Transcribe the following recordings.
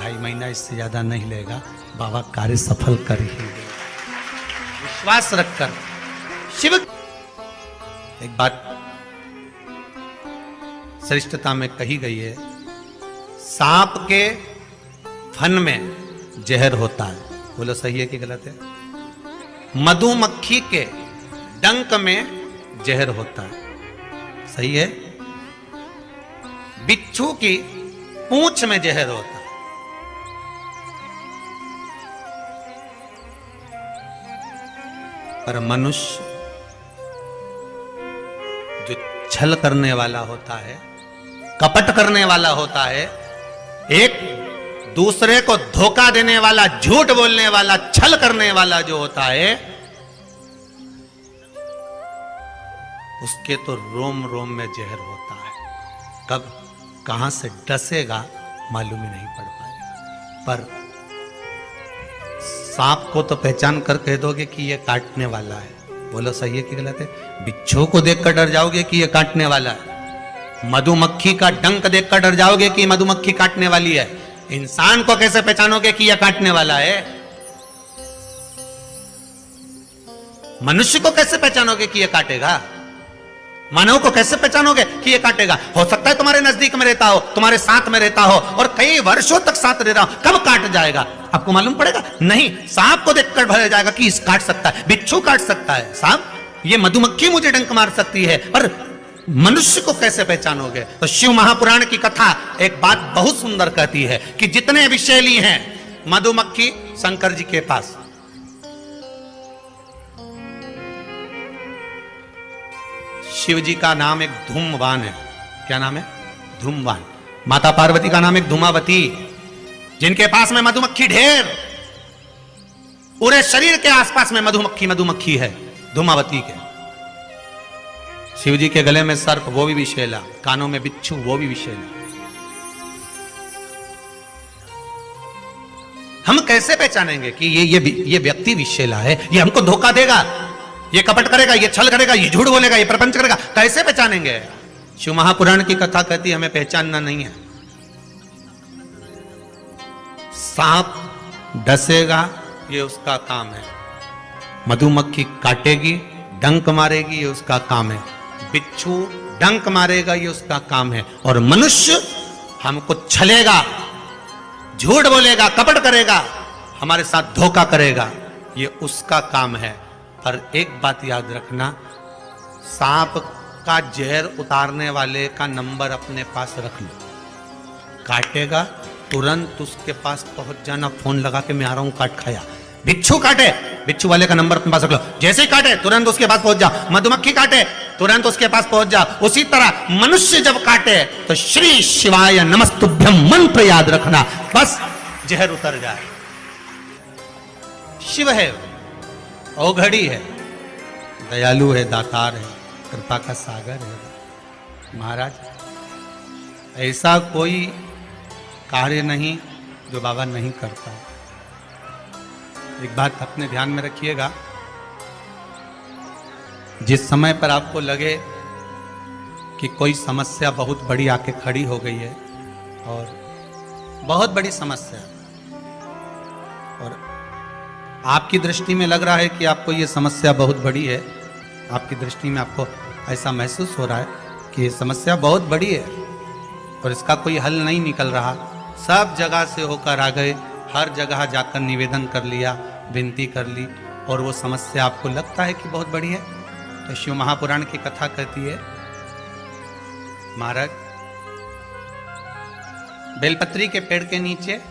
2.5 महीना इससे ज्यादा नहीं लेगा, बाबा कार्य सफल कर ही देगा। विश्वास रखकर शिव। एक बात श्रेष्ठता में कही गई है, सांप के फन में जहर होता है। बोलो सही है कि गलत है? मधुमक्खी के डंक में जहर होता है। सही है? बिच्छू की पूंछ में जहर होता है। पर मनुष्य जो छल करने वाला होता है, कपट करने वाला होता है, एक दूसरे को धोखा देने वाला, झूठ बोलने वाला, छल करने वाला जो होता है, उसके तो रोम रोम में जहर होता है। कब कहां से डसेगा मालूम ही नहीं पड़ पाएगा। पर सांप को तो पहचान कर कह दोगे कि ये काटने वाला है। बोलो सही है कि गलत है? बिच्छू को देखकर डर जाओगे कि ये काटने वाला है। मधुमक्खी का डंक देखकर डर जाओगे कि मधुमक्खी काटने वाली है। इंसान को कैसे पहचानोगे कि यह काटने वाला है? मनुष्य को कैसे पहचानोगे कि यह काटेगा? मानव को कैसे पहचानोगे कि ये काटेगा? हो सकता है तुम्हारे नजदीक में रहता हो, तुम्हारे साथ में रहता हो और कई वर्षों तक साथ रह रहा हो, कब काट जाएगा आपको मालूम पड़ेगा? नहीं। सांप को देखकर भर जाएगा कि इस काट सकता है, बिच्छू काट सकता है, सांप, ये मधुमक्खी मुझे डंक मार सकती है, पर मनुष्य को कैसे पहचानोगे? तो शिव महापुराण की कथा एक बात बहुत सुंदर कहती है कि जितने विषैली हैं, मधुमक्खी शंकर जी के पास, शिव जी का नाम एक धूमवान है। क्या नाम है? धूमवान। माता पार्वती का नाम एक धूमावती, जिनके पास में मधुमक्खी ढेर, पूरे शरीर के आसपास में मधुमक्खी मधुमक्खी है, धूमावती के। शिव जी के गले में सर्प, वो भी विषैला, कानों में बिच्छू, वो भी विषैला। हम कैसे पहचानेंगे कि ये व्यक्ति विषैला है, ये हमको धोखा देगा, ये कपट करेगा, ये छल करेगा, ये झूठ बोलेगा, ये प्रपंच करेगा? कैसे पहचानेंगे? शिव महापुराण की कथा कहती है हमें पहचानना नहीं है। सांप डसेगा, ये उसका काम है। मधुमक्खी काटेगी, डंक मारेगी, ये उसका काम है। बिच्छू डंक मारेगा, ये उसका काम है। और मनुष्य हमको छलेगा, झूठ बोलेगा, कपट करेगा, हमारे साथ धोखा करेगा, ये उसका काम है। पर एक बात याद रखना, सांप का जहर उतारने वाले का नंबर अपने पास रख लो। काटेगा तुरंत उसके पास पहुंच जाना, फोन लगा के मैं आ रहा हूं, काट खाया। बिच्छू काटे, बिच्छू वाले का नंबर अपने पास रख लो, जैसे ही काटे तुरंत उसके पास पहुंच जाओ। मधुमक्खी काटे तुरंत उसके पास पहुंच जाओ। उसी तरह मनुष्य जब काटे तो श्री शिवाय नमस्तुभ्यम मंत्र याद रखना, बस जहर उतर जाए। शिव है, औघड़ी है, दयालु है, दातार है, कृपा का सागर है। महाराज, ऐसा कोई कार्य नहीं जो बाबा नहीं करता। एक बात अपने ध्यान में रखिएगा, जिस समय पर आपको लगे कि कोई समस्या बहुत बड़ी आके खड़ी हो गई है, और बहुत बड़ी समस्या, और आपकी दृष्टि में लग रहा है कि आपको ये समस्या बहुत बड़ी है, आपकी दृष्टि में आपको ऐसा महसूस हो रहा है कि ये समस्या बहुत बड़ी है और इसका कोई हल नहीं निकल रहा, सब जगह से होकर आ गए, हर जगह जाकर निवेदन कर लिया, विनती कर ली, और वो समस्या आपको लगता है कि बहुत बड़ी है, तो शिव महापुराण की कथा कहती है, महाराज बेलपत्री के पेड़ के नीचे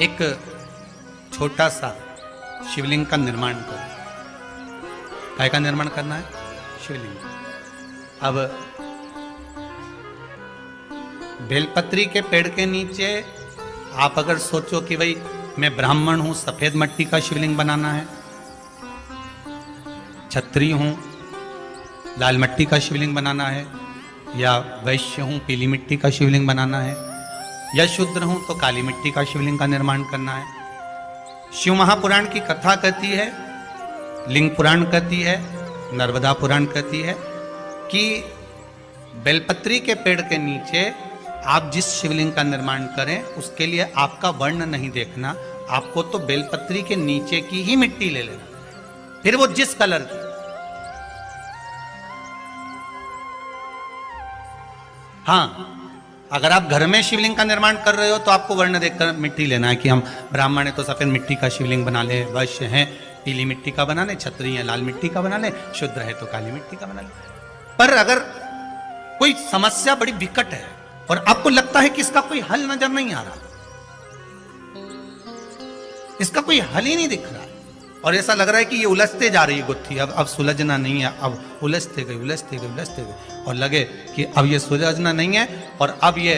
एक छोटा सा शिवलिंग का निर्माण करो। काय का निर्माण करना है? शिवलिंग। अब बेलपत्री के पेड़ के नीचे आप अगर सोचो कि भाई मैं ब्राह्मण हूं, सफेद मिट्टी का शिवलिंग बनाना है, क्षत्रिय हूं, लाल मिट्टी का शिवलिंग बनाना है, या वैश्य हूं, पीली मिट्टी का शिवलिंग बनाना है, या शूद्र हूं तो काली मिट्टी का शिवलिंग का निर्माण करना है। शिव महापुराण की कथा कहती है, लिंग पुराण कहती है, नर्मदा पुराण कहती है कि बेलपत्री के पेड़ के नीचे आप जिस शिवलिंग का निर्माण करें उसके लिए आपका वर्ण नहीं देखना, आपको तो बेलपत्री के नीचे की ही मिट्टी ले लेना, फिर वो जिस कलर की। हाँ, अगर आप घर में शिवलिंग का निर्माण कर रहे हो तो आपको वर्ण देखकर मिट्टी लेना है कि हम ब्राह्मण है तो सफेद मिट्टी का शिवलिंग बना ले, वैश्य है पीली मिट्टी का बना ले, क्षत्रिय है लाल मिट्टी का बना ले, शूद्र है तो काली मिट्टी का बना ले। पर अगर कोई समस्या बड़ी विकट है और आपको लगता है कि इसका कोई हल नजर नहीं आ रहा, इसका कोई हल ही नहीं दिख रहा है, और ऐसा लग रहा है कि ये उलझते जा रही है गुत्थी, अब सुलझना नहीं है, अब उलझते गए और लगे कि अब ये सुलझना नहीं है, और अब ये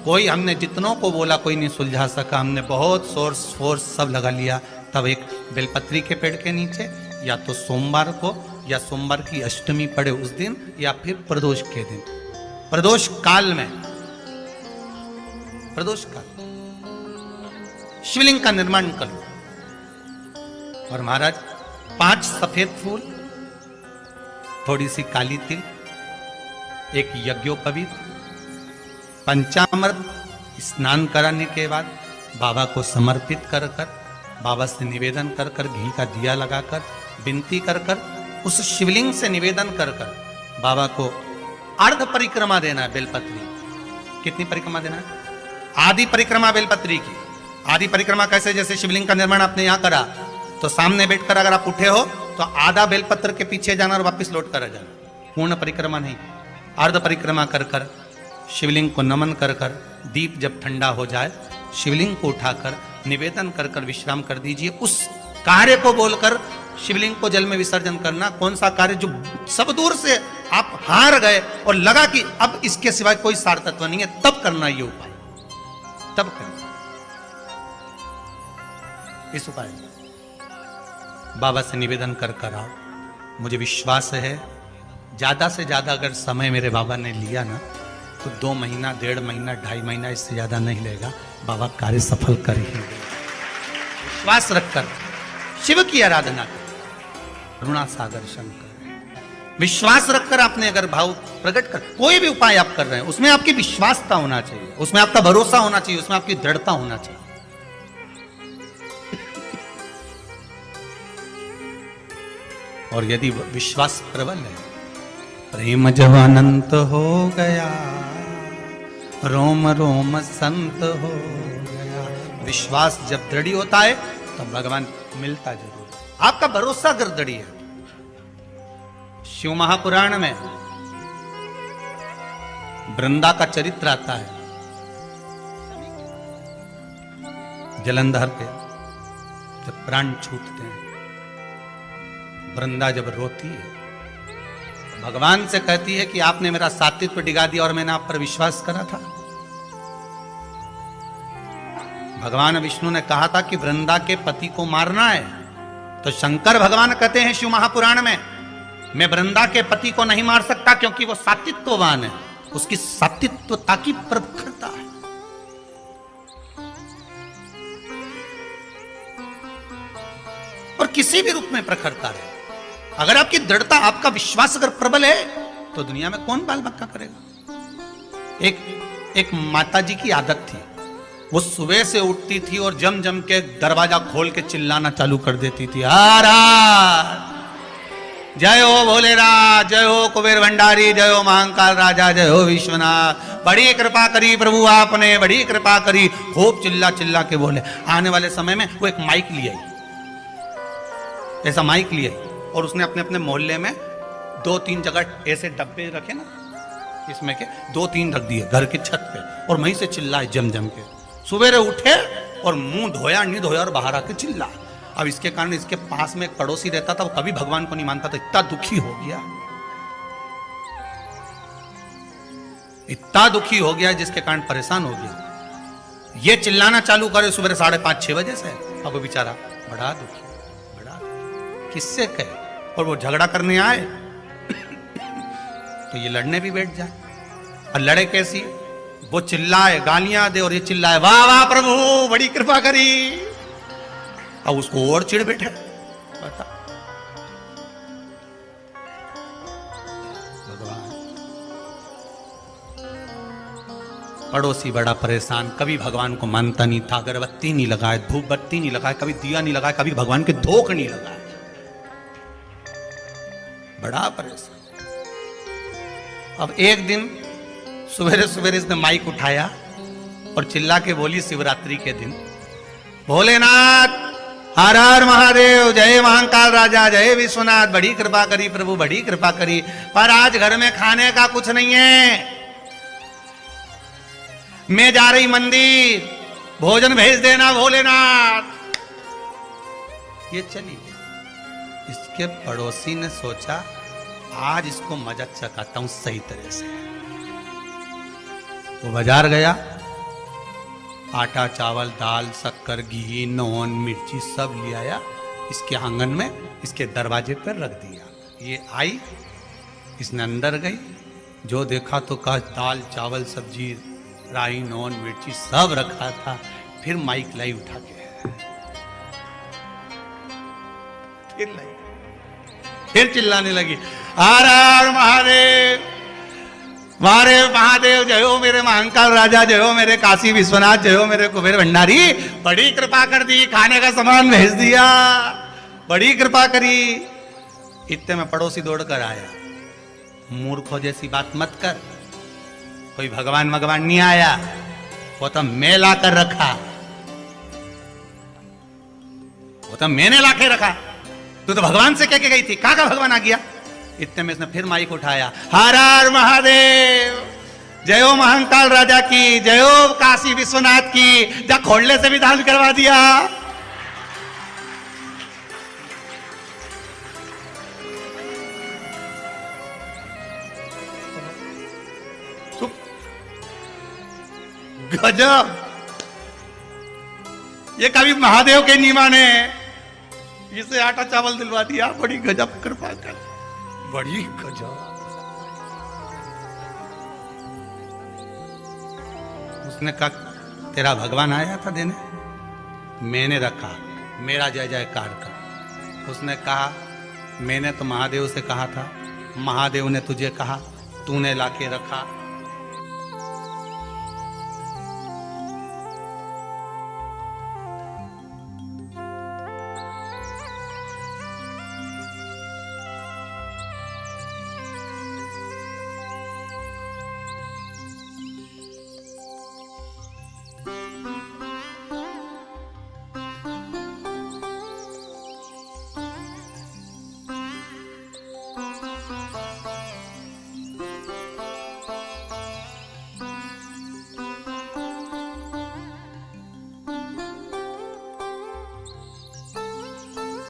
कोई, हमने जितनों को बोला कोई नहीं सुलझा सका, हमने बहुत सोर्स फोर्स सब लगा लिया। तब एक बेलपत्री के पेड़ के नीचे या तो सोमवार को या सोमवार की अष्टमी पड़े उस दिन या फिर प्रदोष के दिन, प्रदोष काल में, प्रदोष काल शिवलिंग का निर्माण करो। और महाराज 5 सफेद फूल, थोड़ी सी काली तिल, एक यज्ञोपवीत, पंचामृत स्नान कराने के बाद बाबा को समर्पित कर कर, बाबा से निवेदन कर कर, घी का दिया लगाकर विनती कर कर, उस शिवलिंग से निवेदन कर कर बाबा को अर्ध परिक्रमा देना है बेलपत्री। कितनी परिक्रमा देना है? आधी परिक्रमा बेलपत्री की। आधी परिक्रमा कैसे? जैसे शिवलिंग का निर्माण आपने यहां करा तो सामने बैठकर अगर आप उठे हो तो आधा बेलपत्र के पीछे जाना और वापस लौट कर आ जाना, पूर्ण परिक्रमा नहीं, अर्ध परिक्रमा कर कर शिवलिंग को नमन कर कर, दीप जब ठंडा हो जाए शिवलिंग को उठाकर निवेदन कर कर विश्राम कर दीजिए। उस कार्य को बोलकर शिवलिंग को जल में विसर्जन करना। कौन सा कार्य? जो सब दूर से आप हार गए और लगा कि अब इसके सिवाय कोई सार तत्व नहीं है, तब करना ये उपाय, तब करना इस उपाय। बाबा से निवेदन कर कर आओ। मुझे विश्वास है ज्यादा से ज्यादा अगर समय मेरे बाबा ने लिया ना तो 2 महीना, 1.5 महीना, 2.5 महीना, इससे ज्यादा नहीं लेगा। बाबा कार्य सफल कर ही देगा। विश्वास रखकर शिव की आराधना कर, करुणा सागर शंकर, विश्वास रखकर आपने अगर भाव प्रकट कर, कोई भी उपाय आप कर रहे हैं उसमें आपकी विश्वासता होना चाहिए, उसमें आपका भरोसा होना चाहिए, उसमें आपकी दृढ़ता होना चाहिए। और यदि विश्वास प्रबल है, प्रेम जब अनंत हो गया, रोम रोम संत हो गया। विश्वास जब दृढ़ होता है तब भगवान मिलता जरूर। आपका भरोसा अगर दृढ़ है, शिव महापुराण में वृंदा का चरित्र आता है। जलंधर के जब प्राण छूटते हैं, वृंदा जब रोती है, भगवान से कहती है कि आपने मेरा सात्वित्व डिगा दिया और मैंने आप पर विश्वास करा था। भगवान विष्णु ने कहा था कि वृंदा के पति को मारना है, तो शंकर भगवान कहते हैं शिव महापुराण में, मैं वृंदा के पति को नहीं मार सकता क्योंकि वो सात्वित्ववान है, उसकी सात्वित्वता की प्रखरता है। और किसी भी रूप में प्रखरता है। अगर आपकी दृढ़ता, आपका विश्वास अगर प्रबल है तो दुनिया में कौन बाल बक्का करेगा। एक माता जी की आदत थी, वो सुबह से उठती थी और जम जम के दरवाजा खोल के चिल्लाना चालू कर देती थी, जय हो भोलेनाथ, जय हो कुबेर भंडारी, जय हो महाकाल राजा, जय हो विश्वनाथ, बड़ी कृपा करी प्रभु आपने, बड़ी कृपा करी। खूब चिल्ला चिल्ला के बोले। आने वाले समय में वो एक माइक ले आई, ऐसा माइक लिए, और उसने अपने अपने मोहल्ले में 2-3 जगह ऐसे डब्बे रखे ना, इसमें के 2-3 रख दिए घर की छत पे, और वहीं से चिल्लाए जम जम के। सुबह उठे और मुंह धोया नहीं धोया और बाहर आके चिल्ला। अब इसके कारण इसके पास में एक पड़ोसी रहता था, वो कभी भगवान को नहीं मानता था, इतना दुखी हो गया, इतना दुखी हो गया जिसके कारण परेशान हो गया। ये चिल्लाना चालू करे सुबह 5:30-6 बजे से। अब वो बेचारा बड़ा दुखी, किससे कहे, और वो झगड़ा करने आए तो ये लड़ने भी बैठ जाए। और लड़े कैसी? वो चिल्लाए, गालियां दे, और ये चिल्लाए वाह वाह प्रभु बड़ी कृपा करी। अब उसको और चिढ़ बैठे। बता भगवान पड़ोसी बड़ा परेशान, कभी भगवान को मानता नहीं था, अगरबत्ती नहीं लगाए, धूप बत्ती नहीं लगाए, कभी दिया नहीं लगाया, कभी भगवान के धोख नहीं लगाए, बड़ा परेशान। अब एक दिन सवेरे सवेरे इसने माइक उठाया और चिल्ला के बोली शिवरात्रि के दिन, भोलेनाथ हर हर महादेव, जय महाकाल राजा, जय विश्वनाथ, बड़ी कृपा करी प्रभु, बड़ी कृपा करी, पर आज घर में खाने का कुछ नहीं है, मैं जा रही मंदिर, भोजन भेज देना भोलेनाथ। ये चली। इसके पड़ोसी ने सोचा आज इसको मजा चखाता हूं सही तरह से। वो बाजार गया, आटा चावल दाल शक्कर घी नॉन मिर्ची सब ले आया, इसके आंगन में इसके दरवाजे पर रख दिया। ये आई, इसने अंदर गई, जो देखा तो कहा दाल चावल सब्जी राई नॉन मिर्ची सब रखा था। फिर माइक लाई उठा के, फिर चिल्लाने लगी, हर हर महादेव, मारे महादेव, जय हो मेरे महाकाल राजा, जय हो मेरे काशी विश्वनाथ, जय हो मेरे कुबेर भंडारी, बड़ी कृपा कर दी, खाने का सामान भेज दिया, बड़ी कृपा करी। इतने में पड़ोसी दौड़कर आया, मूर्खों जैसी बात मत कर, कोई भगवान भगवान नहीं आया, वो तो मैं ला कर रखा, वो तो मैंने ला के रखा, तू तो भगवान से कह के गई थी, कहां का भगवान आ गया। इतने में इसने फिर माइक उठाया, हर हर महादेव, जय हो महाकाल राजा की, जय हो काशी विश्वनाथ की, जा खोलने से भी दान करवा दिया। गजब, ये कभी महादेव के नहीं माने, इसे आटा चावल दिलवा दिया, बड़ी गजब कृपा कर, बड़ी गजब। उसने कहा तेरा भगवान आया था देने, मैंने रखा, मेरा जय जयकार कर। उसने कहा मैंने तो महादेव से कहा था, महादेव ने तुझे कहा, तूने लाके रखा,